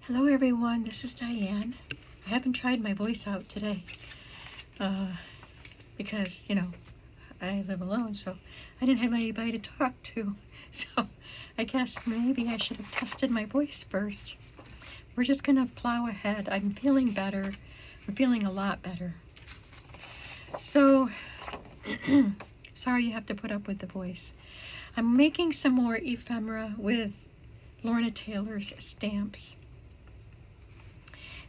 Hello everyone, this is Diane. I haven't tried my voice out today because, I live alone, so I didn't have anybody to talk to. So I guess maybe I should have tested my voice first. We're just going to plow ahead. I'm feeling better. I'm feeling a lot better. So, sorry you have to put up with the voice. I'm making some more ephemera with Lorna Taylor's stamps.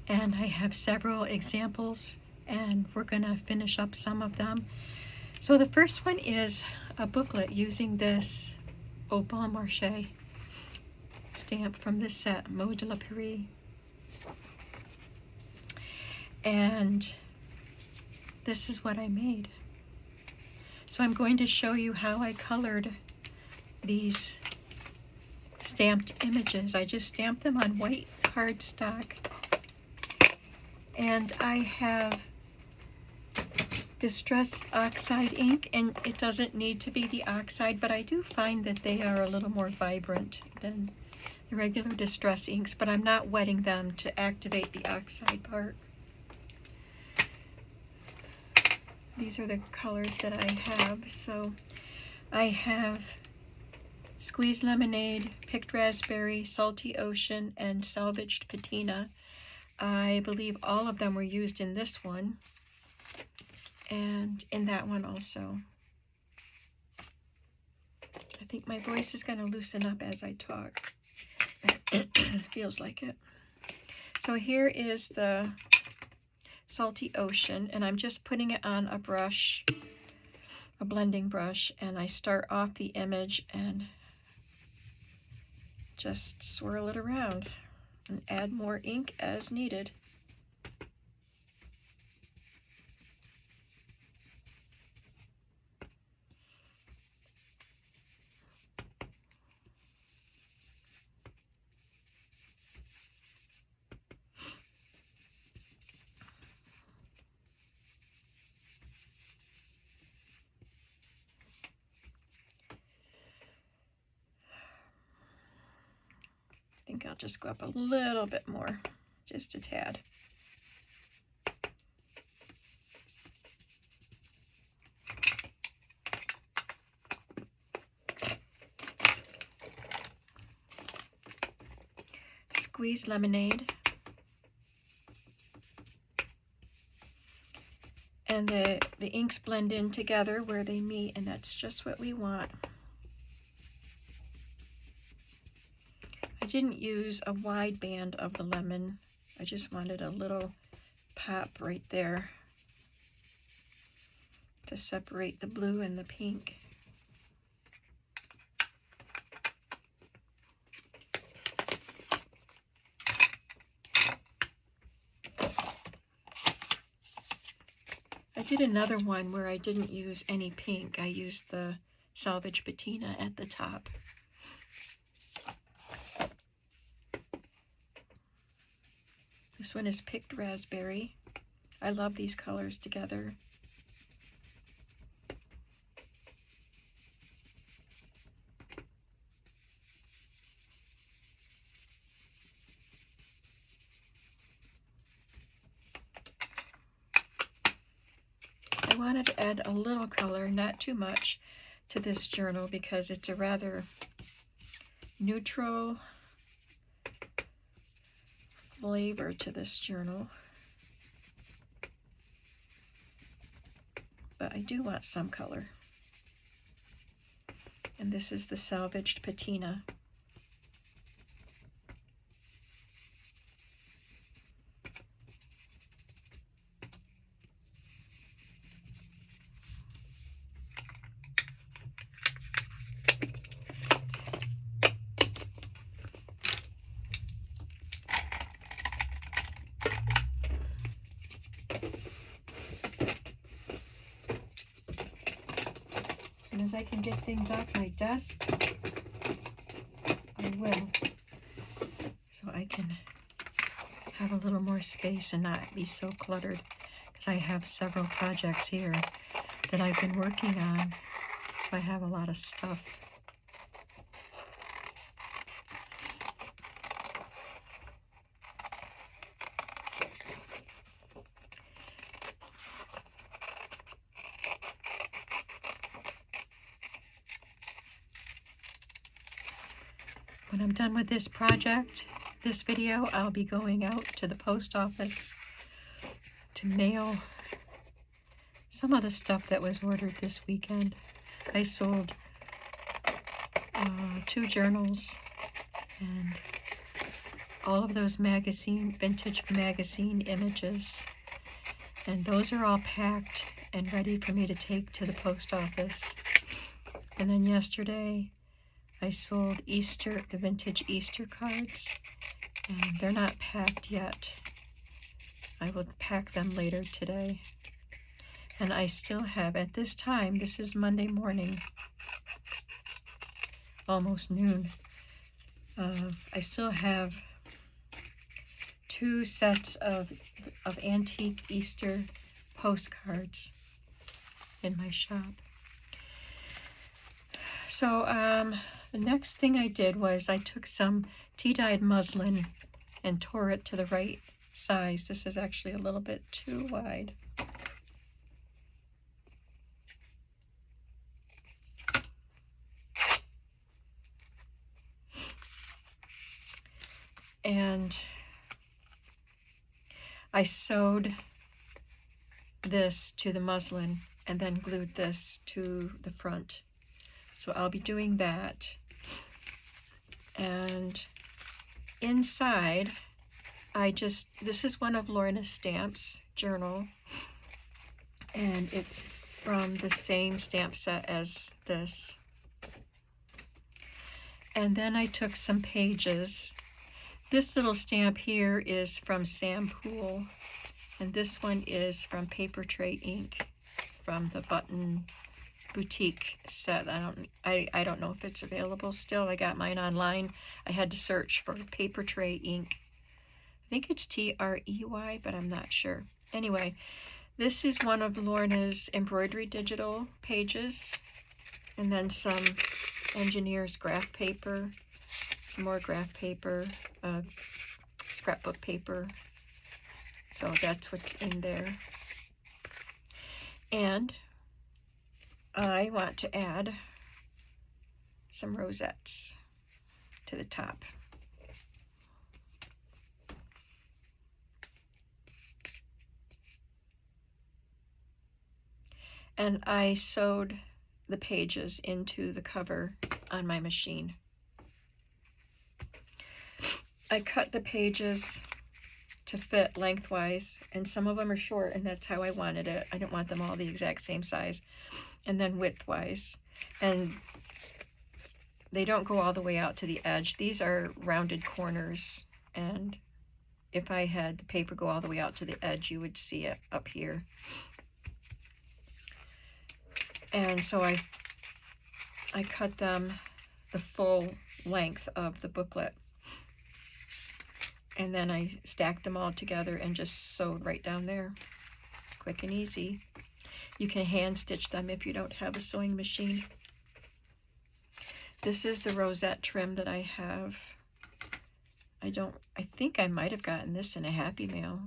And I have several examples, and we're going to finish up some of them. So the first one is a booklet using this Opal Marché stamp from this set, Mot de la Paris. And this is what I made. So I'm going to show you how I colored these stamped images. I just stamped them on white cardstock. And I have Distress Oxide ink, and it doesn't need to be the oxide, but I do find that they are a little more vibrant than the regular Distress inks, but I'm not wetting them to activate the oxide part. These are the colors that I have. So I have Squeezed Lemonade, Picked Raspberry, Salty Ocean, and Salvaged Patina. I believe all of them were used in this one and in that one also. I think my voice is going to loosen up as I talk. Feels like it. So here is the Salty Ocean, and I'm just putting it on a brush, a blending brush, and I start off the image and just swirl it around and add more ink as needed. I think I'll just go up a little bit more, just a tad. Squeezed Lemonade. And the inks blend in together where they meet, and that's just what we want. I didn't use a wide band of the lemon. I just wanted a little pop right there to separate the blue and the pink. I did another one where I didn't use any pink. I used the Salvage Patina at the top. This one is Picked Raspberry. I love these colors together. I wanted to add a little color, not too much, to this journal because it's a rather neutral flavor to this journal. But I do want some color. And this is the Salvaged Patina. As soon as I can get things off my desk, I will, so I can have a little more space and not be so cluttered, because I have several projects here that I've been working on, so I have a lot of stuff. when I'm done with this project, this video, I'll be going out to the post office to mail some of the stuff that was ordered this weekend. I sold 2 journals and all of those vintage magazine images. And those are all packed and ready for me to take to the post office. And then yesterday, I sold the vintage Easter cards, and they're not packed yet. I will pack them later today. And I still have, at this time, this is Monday morning, almost noon, I still have 2 sets of antique Easter postcards in my shop. So the next thing I did was I took some tea-dyed muslin and tore it to the right size. This is actually a little bit too wide. And I sewed this to the muslin and then glued this to the front. So I'll be doing that. And inside, this is one of Lorna's stamps, journal, and it's from the same stamp set as this. And then I took some pages. This little stamp here is from Sam Poole, and this one is from Paper Tray Ink, from the Button Boutique set. I don't know if it's available still. I got mine online. I had to search for Paper Tray Ink. I think it's Trey, but I'm not sure. Anyway, this is one of Lorna's embroidery digital pages, and then some engineer's graph paper, some more graph paper, scrapbook paper. So that's what's in there. And I want to add some rosettes to the top. And I sewed the pages into the cover on my machine. I cut the pages to fit lengthwise, and some of them are short, and that's how I wanted it. I didn't want them all the exact same size. And then widthwise. And they don't go all the way out to the edge. These are rounded corners, and if I had the paper go all the way out to the edge, you would see it up here. And so I cut them the full length of the booklet. And then I stacked them all together and just sewed right down there. Quick and easy. You can hand stitch them if you don't have a sewing machine. This is the rosette trim that I have. I think I might have gotten this in a Happy Mail.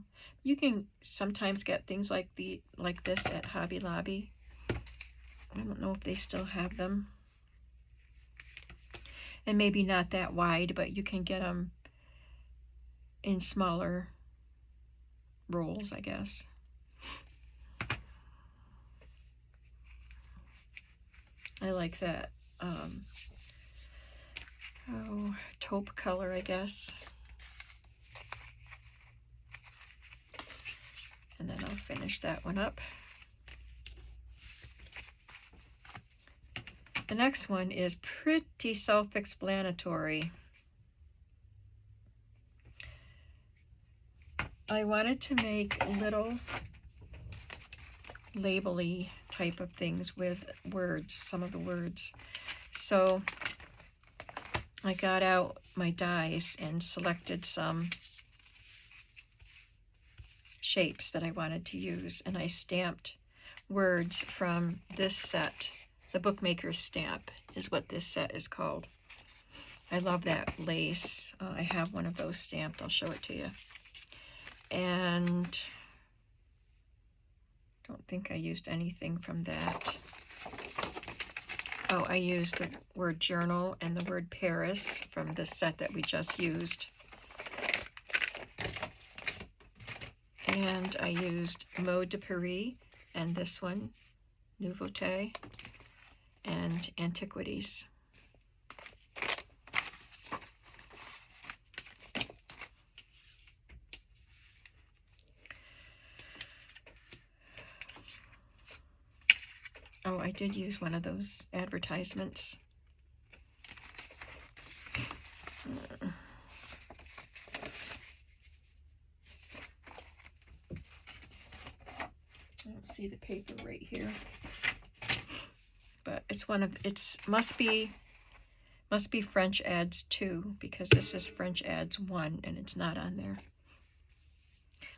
You can sometimes get things like this at Hobby Lobby. I don't know if they still have them. And maybe not that wide, but you can get them in smaller rolls, I guess. I like that taupe color, I guess. And then I'll finish that one up. The next one is pretty self-explanatory. I wanted to make little label-y type of things with words, some of the words. So I got out my dies and selected some shapes that I wanted to use, and I stamped words from this set. The Bookmaker's Stamp is what this set is called. I love that lace. I have one of those stamped. I'll show it to you. And don't think I used anything from that. Oh, I used the word journal and the word Paris from the set that we just used. And I used Mode de Paris and this one, Nouveauté, and Antiquities. Oh, I did use one of those advertisements. I don't see the paper right here, but it's one of, must be French ads 2, because this is French ads 1 and it's not on there.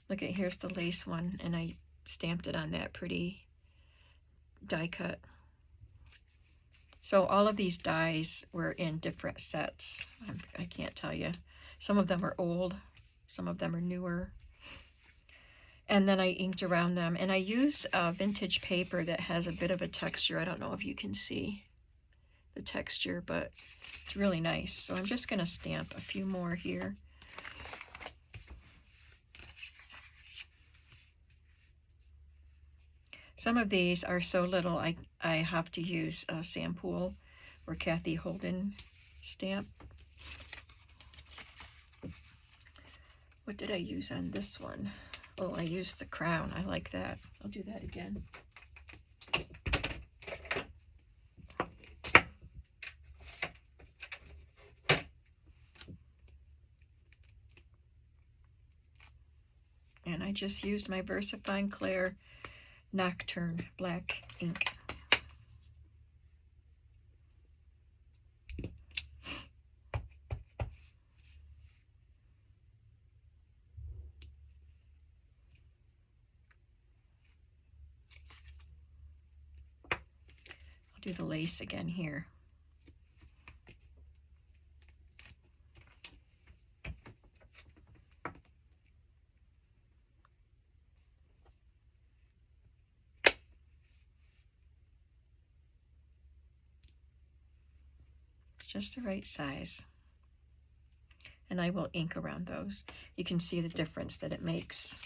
Look at, here's the lace one, and I stamped it on that pretty die cut. So all of these dies were in different sets. I can't tell you. Some of them are old, some of them are newer. And then I inked around them, and I use vintage paper that has a bit of a texture. I don't know if you can see the texture, but it's really nice. So I'm just going to stamp a few more here. Some of these are so little I have to use a Sampool or Kathy Holden stamp. What did I use on this one? Oh, I used the crown. I like that. I'll do that again. And I just used my VersaFine Clair Nocturne black ink. I'll do the lace again here. Just the right size. And I will ink around those. You can see the difference that it makes.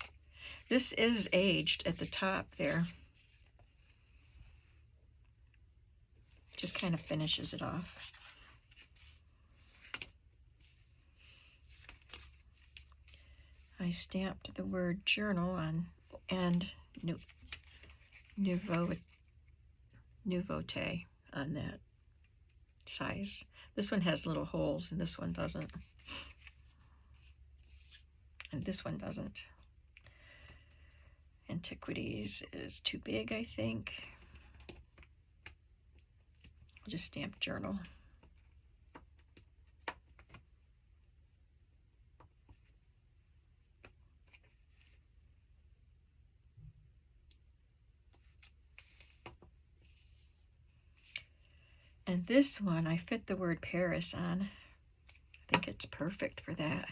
This is aged at the top there. Just kind of finishes it off. I stamped the word journal on and Nouveauté on that size. This one has little holes and this one doesn't. And this one doesn't. Antiquities is too big, I think. I'll just stamp journal. And this one, I fit the word Paris on. I think it's perfect for that.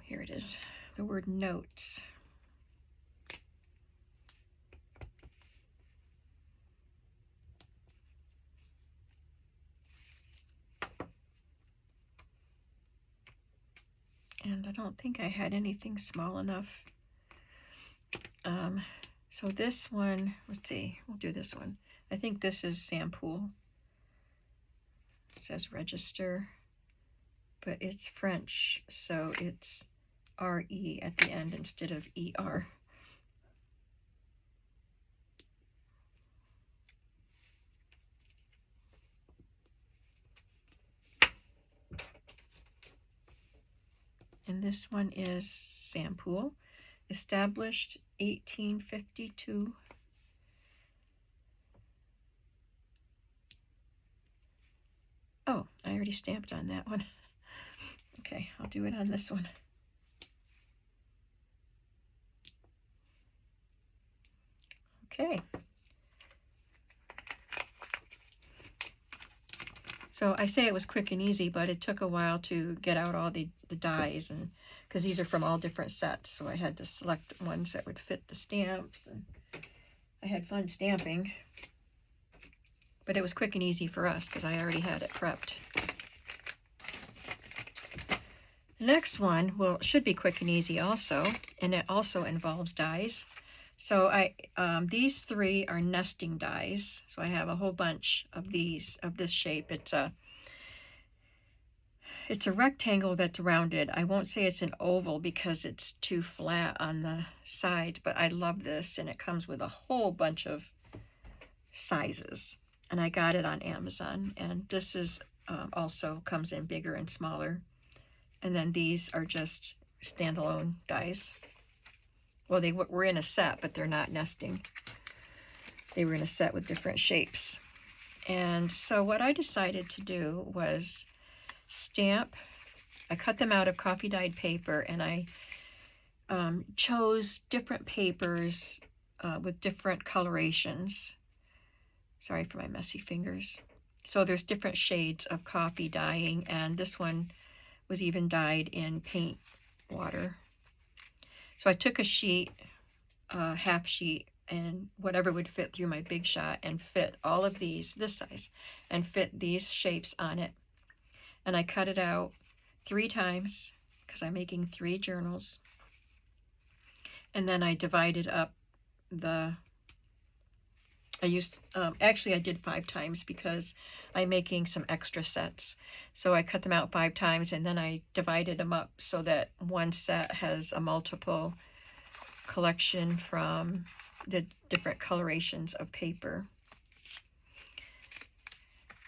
Here it is, the word notes. And I don't think I had anything small enough. So this one, let's see, we'll do this one. I think this is Sampool. It says register, but it's French, so it's R-E at the end instead of E-R. And this one is Sampool, established 1852. already stamped on that one. Okay, I'll do it on this one. Okay. So I say it was quick and easy, but it took a while to get out all the dies, and because these are from all different sets, so I had to select ones that would fit the stamps, and I had fun stamping. But it was quick and easy for us because I already had it prepped. The next one should be quick and easy also, and it also involves dies. So these three are nesting dies. So I have a whole bunch of these, of this shape. It's a rectangle that's rounded. I won't say it's an oval because it's too flat on the sides, but I love this, and it comes with a whole bunch of sizes. And I got it on Amazon, and this is also comes in bigger and smaller. And then these are just standalone dies. Well, they were in a set, but they're not nesting. They were in a set with different shapes. And so what I decided to do was stamp. I cut them out of coffee dyed paper, and I chose different papers with different colorations. Sorry for my messy fingers. So there's different shades of coffee dyeing, and this one was even dyed in paint water. So I took a sheet, half sheet, and whatever would fit through my Big Shot, and fit all of these, this size, and fit these shapes on it. And I cut it out 3 times because I'm making 3 journals. And then I divided up actually I did 5 times because I'm making some extra sets. So I cut them out 5 times, and then I divided them up so that one set has a multiple collection from the different colorations of paper.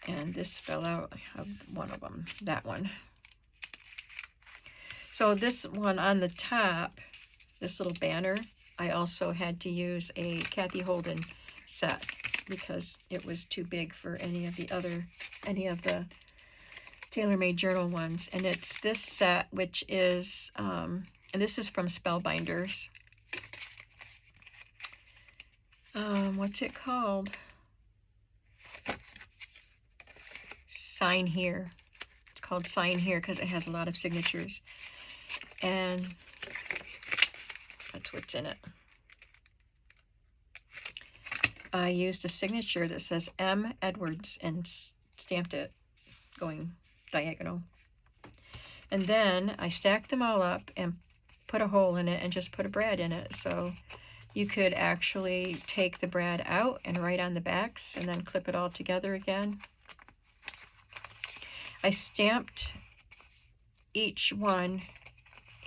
And this fell out of one of them, that one. So this one on the top, this little banner, I also had to use a Kathy Holden set because it was too big for any of the tailor-made journal ones. And it's this set, which is, and this is from Spellbinders. What's it called? Sign Here. It's called Sign Here because it has a lot of signatures. And that's what's in it. I used a signature that says M. Edwards and stamped it going diagonal. And then I stacked them all up and put a hole in it and just put a brad in it. So you could actually take the brad out and write on the backs and then clip it all together again. I stamped each one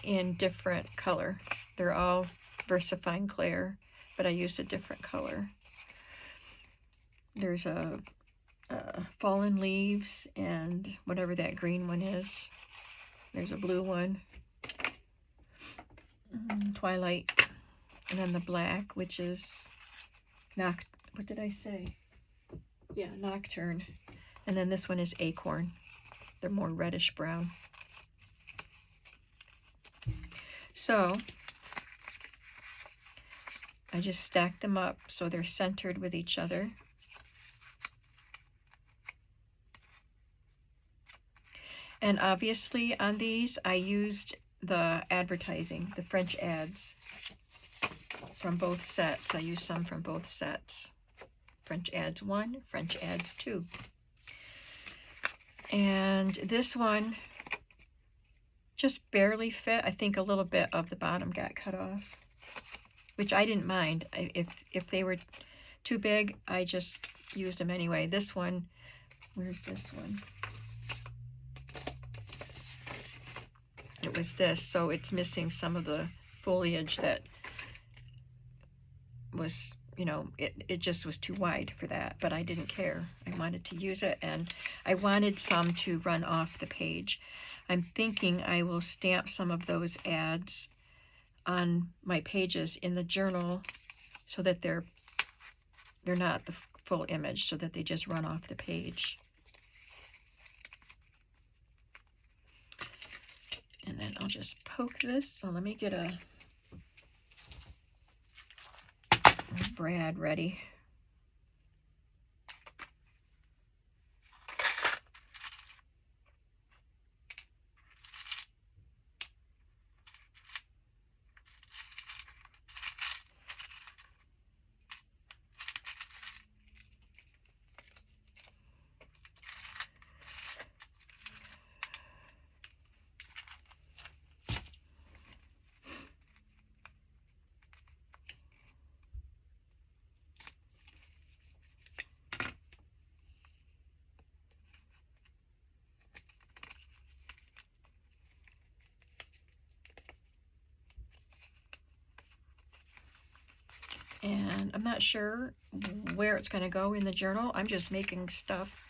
in different color. They're all VersaFine Clair, but I used a different color. There's a Fallen Leaves and whatever that green one is. There's a blue one, Twilight, and then the black, which is what did I say? Yeah, Nocturne. And then this one is Acorn. They're more reddish brown. So I just stacked them up so they're centered with each other. And obviously on these I used the advertising, the French ads from both sets. I used some from both sets. French ads 1, French ads 2. And this one just barely fit. I think a little bit of the bottom got cut off, which I didn't mind. If they were too big, I just used them anyway. This one, where's this one? It was this, so it's missing some of the foliage that was, you know, it just was too wide for that, but I didn't care. I wanted to use it, and I wanted some to run off the page. I'm thinking I will stamp some of those ads on my pages in the journal so that they're not the full image, so that they just run off the page. And then I'll just poke this. So let me get a brad ready. And I'm not sure where it's going to go in the journal. I'm just making stuff.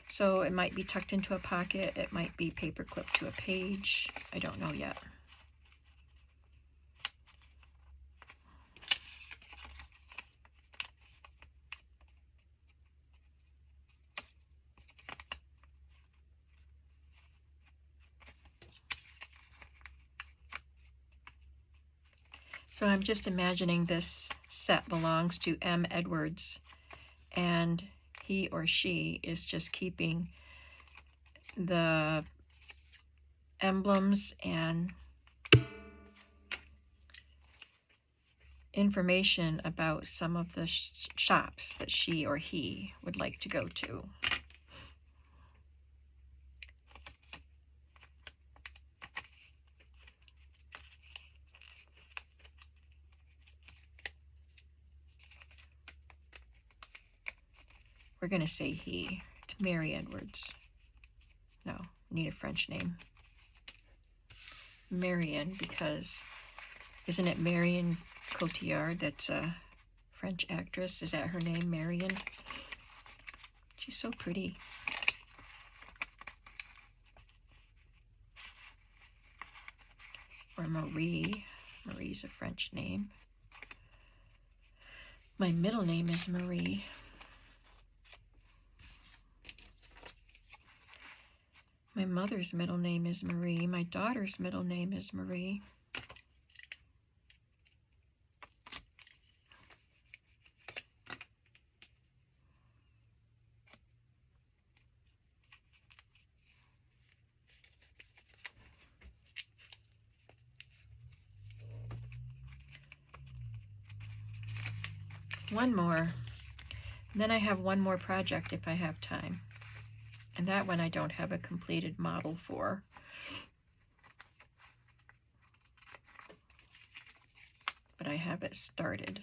So it might be tucked into a pocket. It might be paper clipped to a page. I don't know yet. So I'm just imagining this set belongs to M. Edwards, and he or she is just keeping the emblems and information about some of the shops that she or he would like to go to. We're going to say he. It's Mary Edwards. No, need a French name. Marion, because isn't it Marion Cotillard that's a French actress? Is that her name, Marion? She's so pretty. Or Marie. Marie's a French name. My middle name is Marie. My mother's middle name is Marie. My daughter's middle name is Marie. One more. And then I have one more project if I have time. And that one I don't have a completed model for. But I have it started.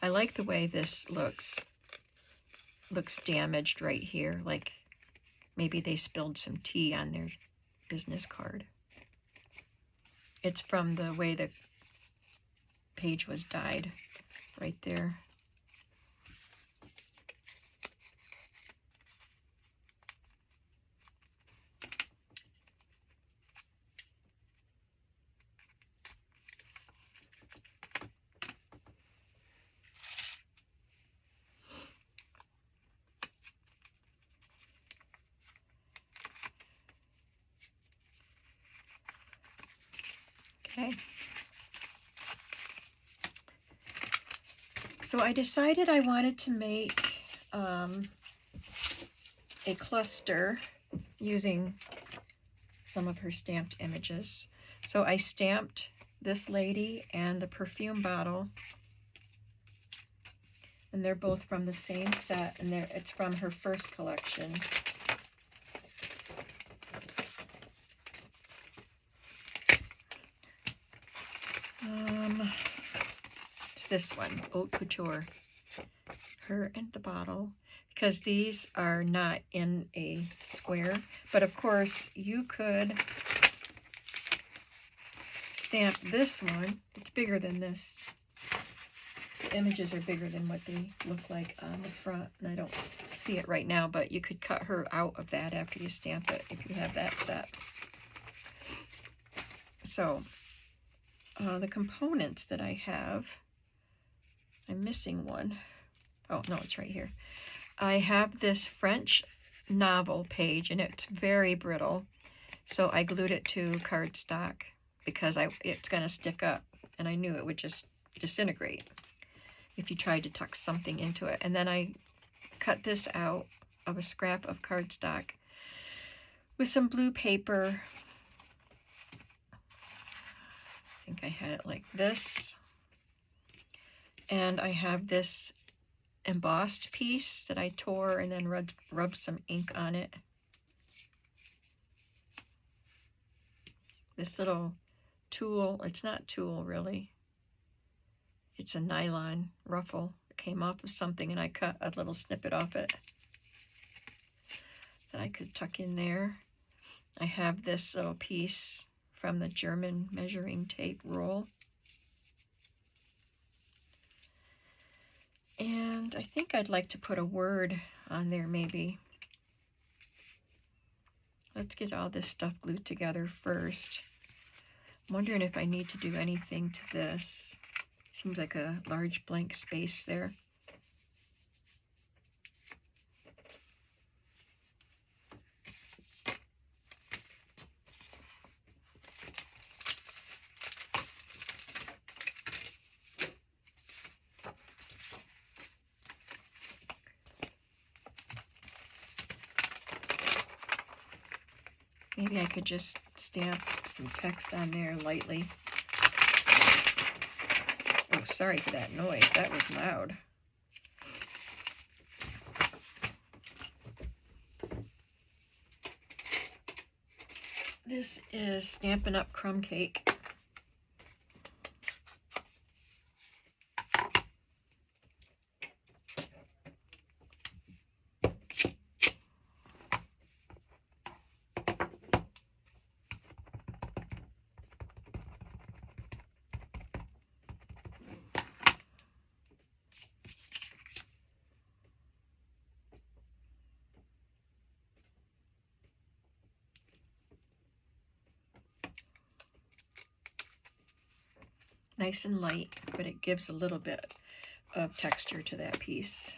I like the way this looks. Looks damaged right here, like maybe they spilled some tea on their business card. It's from the way the page was dyed right there. Okay. So I decided I wanted to make a cluster using some of her stamped images. So I stamped this lady and the perfume bottle, and they're both from the same set, and it's from her first collection. It's this one, Haute Couture. Her and the bottle, because these are not in a square. But of course, you could stamp this one. It's bigger than this. The images are bigger than what they look like on the front, and I don't see it right now, but you could cut her out of that after you stamp it if you have that set. So the components that I have, I'm missing one. Oh, no, it's right here. I have this French novel page, and it's very brittle. So I glued it to cardstock because it's going to stick up, and I knew it would just disintegrate if you tried to tuck something into it. And then I cut this out of a scrap of cardstock with some blue paper. I think I had it like this. And I have this embossed piece that I tore and then rubbed some ink on it. This little tulle, it's not tulle really. It's a nylon ruffle. It came off of something and I cut a little snippet off it that I could tuck in there. I have this little piece from the German measuring tape roll. And I think I'd like to put a word on there maybe. Let's get all this stuff glued together first. I'm wondering if I need to do anything to this. Seems like a large blank space there. Maybe I could just stamp some text on there lightly. Oh, sorry for that noise. That was loud. This is Stampin' Up! Crumb Cake. Nice and light, but it gives a little bit of texture to that piece.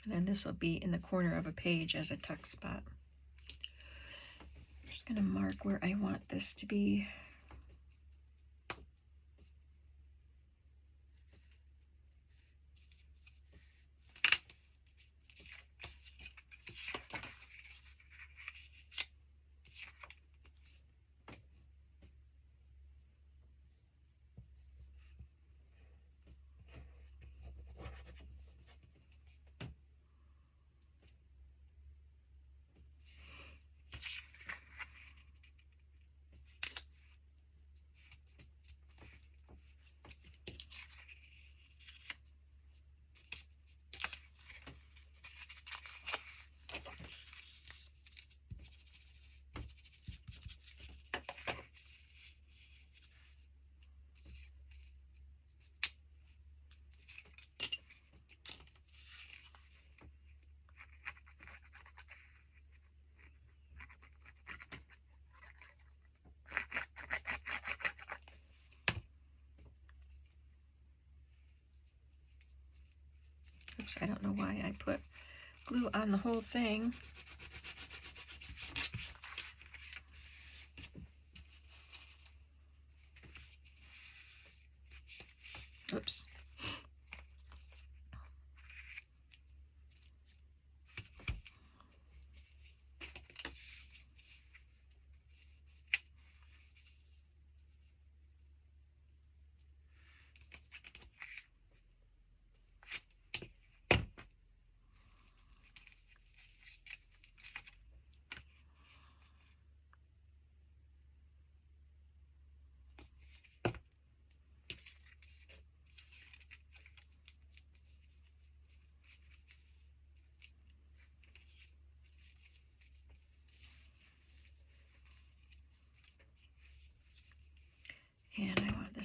And then this will be in the corner of a page as a tuck spot. I'm just going to mark where I want this to be. Oops, I don't know why I put glue on the whole thing. Oops.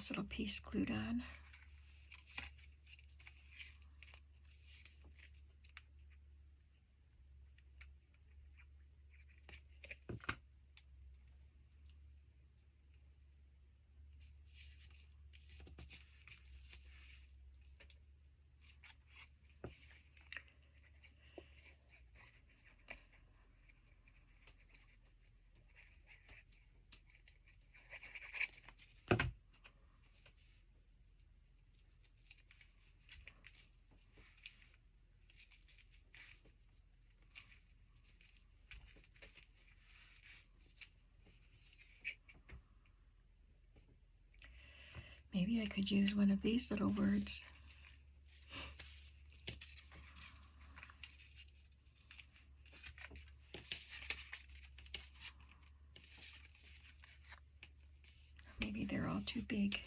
this little piece glued on. Maybe I could use one of these little words. Maybe they're all too big.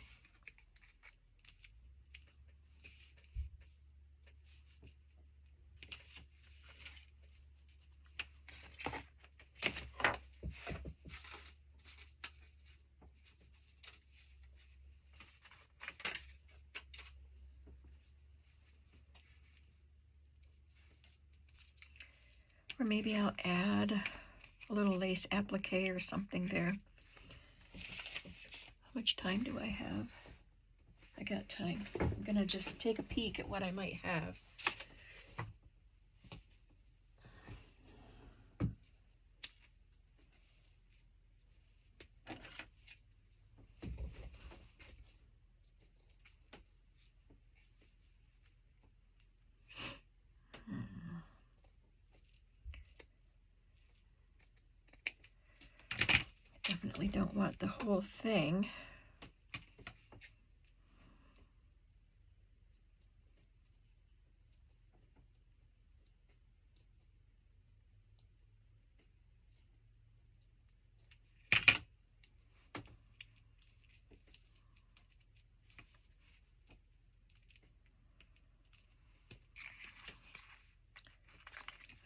Or maybe I'll add a little lace applique or something there. How much time do I have? I got time. I'm gonna just take a peek at what I might have. Definitely don't want the whole thing.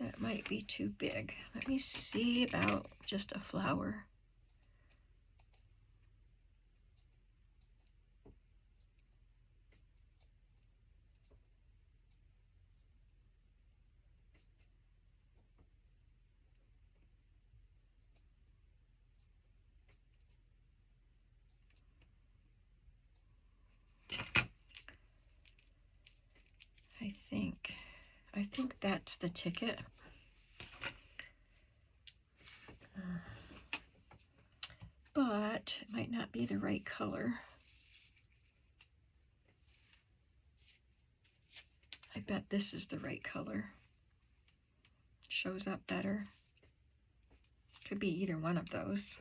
That might be too big. Let me see about just a flower. I think that's the ticket. But it might not be the right color. I bet this is the right color. Shows up better. Could be either one of those.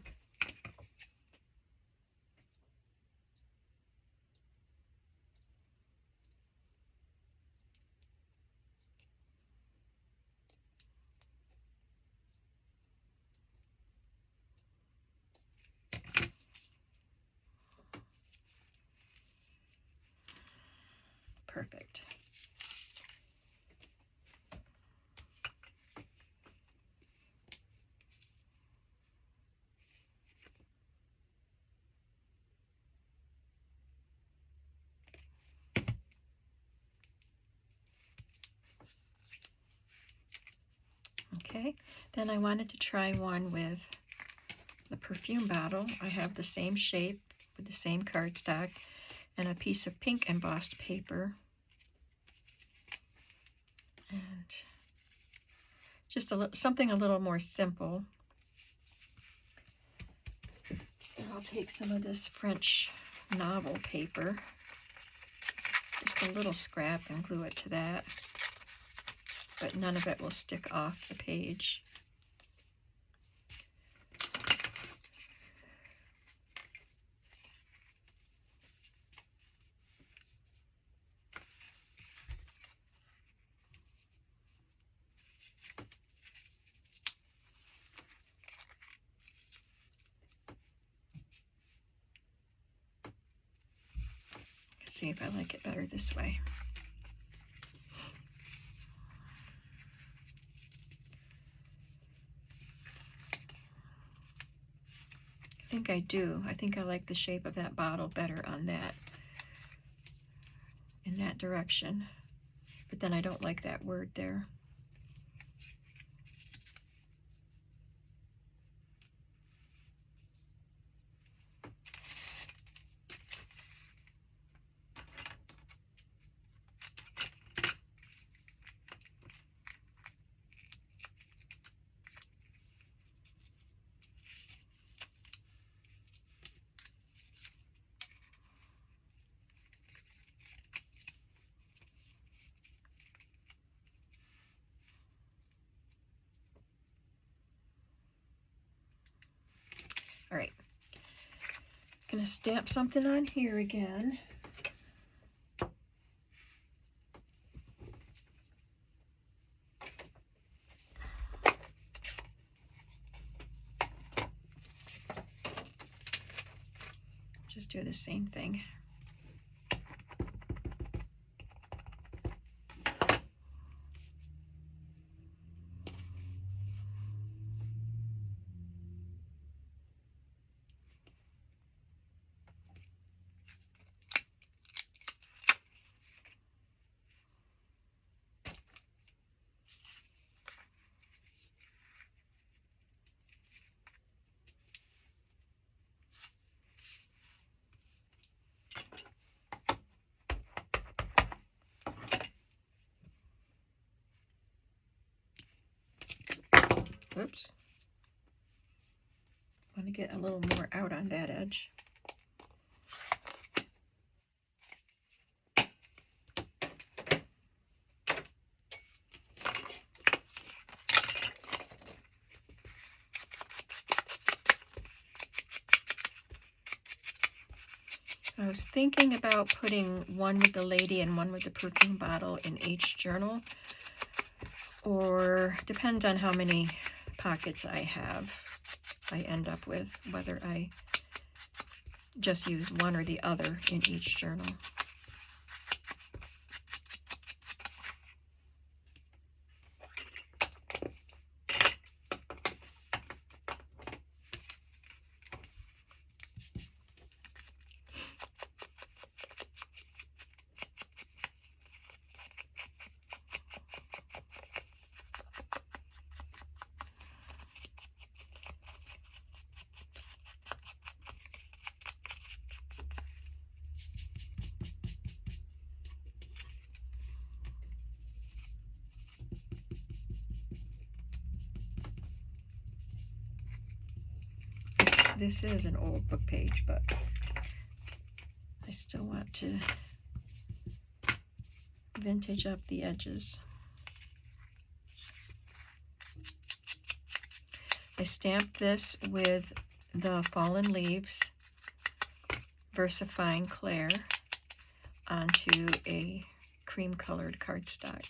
Perfect. Okay, then I wanted to try one with the perfume bottle. I have the same shape with the same cardstock and a piece of pink embossed paper. And just something a little more simple. And I'll take some of this French novel paper, just a little scrap, and glue it to that. But none of it will stick off the page. See if I like it better this way. I think I do. I think I like the shape of that bottle better on that, in that direction. But then I don't like that word there. All right, gonna stamp something on here again. Just do the same thing. Oops. I want to get a little more out on that edge. I was thinking about putting one with the lady and one with the perfume bottle in each journal, or depends on how many pockets I have, I end up with, whether I just use one or the other in each journal. This is an old book page, but I still want to vintage up the edges. I stamped this with the Fallen Leaves VersaFine Clair onto a cream colored cardstock,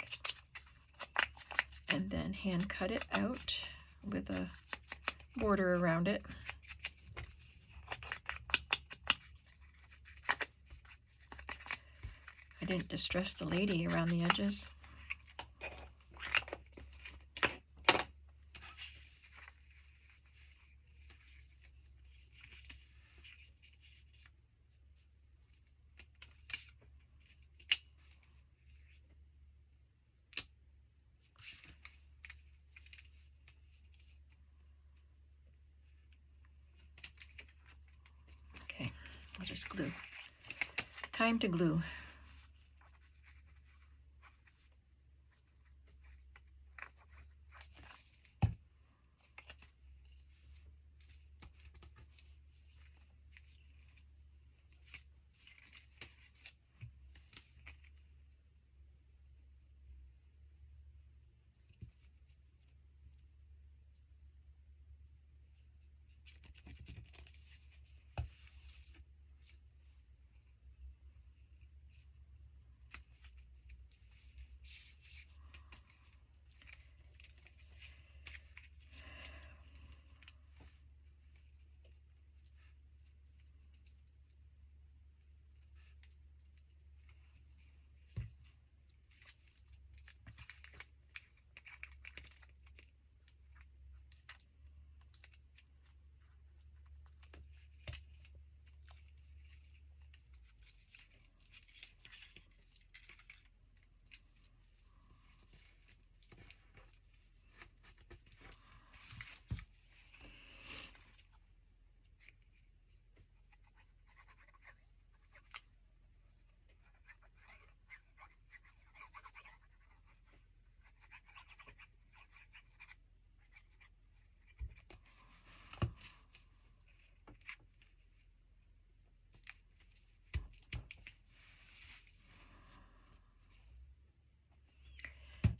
and then hand cut it out with a border around it. I didn't distress the lady around the edges. Okay, I'll just glue. Time to glue.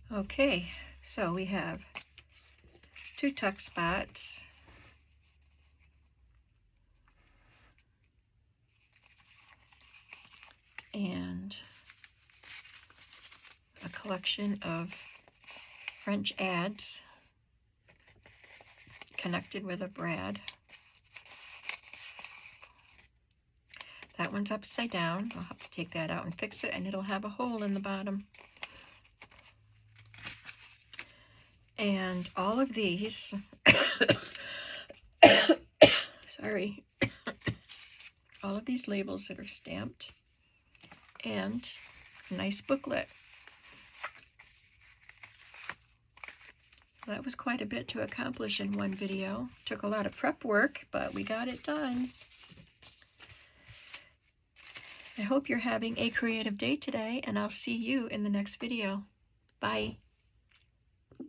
Okay, so we have 2 tuck spots, and a collection of French ads connected with a brad. That one's upside down. I'll have to take that out and fix it, and it'll have a hole in the bottom. And all of these, sorry, all of these labels that are stamped, and a nice booklet. That was quite a bit to accomplish in one video. Took a lot of prep work, but we got it done. I hope you're having a creative day today, and I'll see you in the next video. Bye.